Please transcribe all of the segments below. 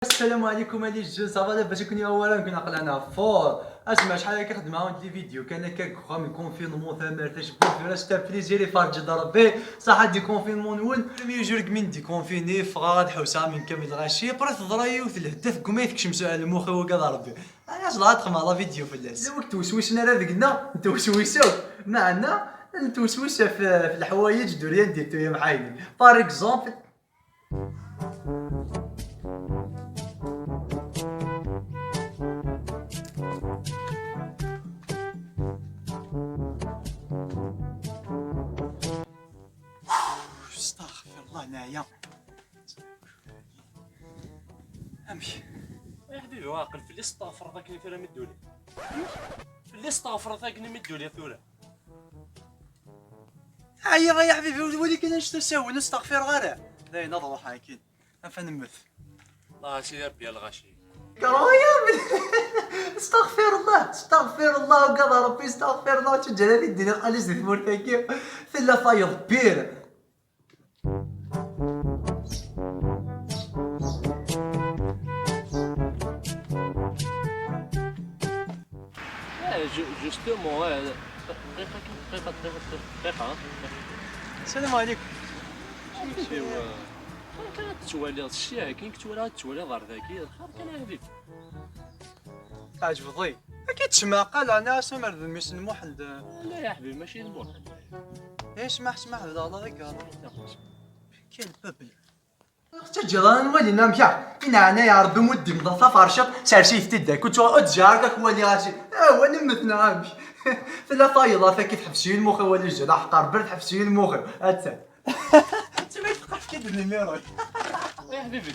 السلام عليكم هادي الجوج صافا لاباس كوني اولا كنعقل انا فور اسمع شحال هكا خدم معاهم دي فيديو كان هكاك من كونفينمون ثما تشبه في راس تابلي جيري فرج ربي صح دي كونفينمون نول مي جورك من دي كونفيني فغاد حوسه من كامل الغاشي برات ضرايو في الهدف كما يفكشم سؤال المخ وكذا ربي انا جلات خما لا فيديو في اللاس وقت وسوسنا راه ذقنا نتوسوسو معنا نتوسوس في الحوايج دوريان ديتو يا محايد بار اكزومبل استغفر الله نايا امشي يا حبيبي واقل في اللي استغفر ذاك اللي فيها مدولي في اللي استغفر ذاك اللي مدولي ثورة هيا يا حبيبي ولكن اش تسوي نستغفر غير لا نضرح اكيد فنمث الله سي ربي الغاشي كرويا استغفر الله وقضى ربي استغفر الله تجلالي الدين الخالص في مرتكب ثلا فايض بير جوستومون دقيقة السلام عليكم شي هو كانت توالي الشيء كاين توالي دار ذاكي الخير كان هذيك عجبضي اكيد تسمع قال انا اسمع الميس الموحد لا يا حبيبي ماشي زبون اسمع هذا الله ذاك كاين بابل تجران ولي نمشي انا يا ربي مودي مضافه فرشط سارسي تدا كنت اتجارك ولي غاشي وانا مثنى امشي فلا فايضه فكي تحبسي المخ ولي جدا حقر برد حبسي المخ اتا تما يفقع كي النيميرو يا حبيبي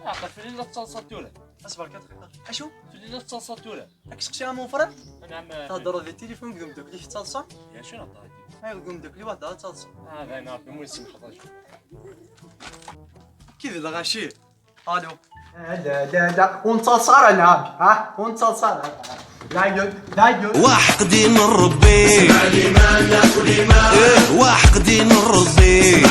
عقل في الليله اتصلت ولا اصبر كتخطر اشو في الليله اتصلت ولا راك سقسيها من فرا نعم تهضروا في التليفون قوم دوك لي اتصلصا يا شنو طايتي هاي قوم دوك لي واحد اتصلصا هذا انا عارف مو يسمح خلاص كيف الغشي الو لا ونتصل انا ها ونتصل لا وحقدين الربي وحقدين الربي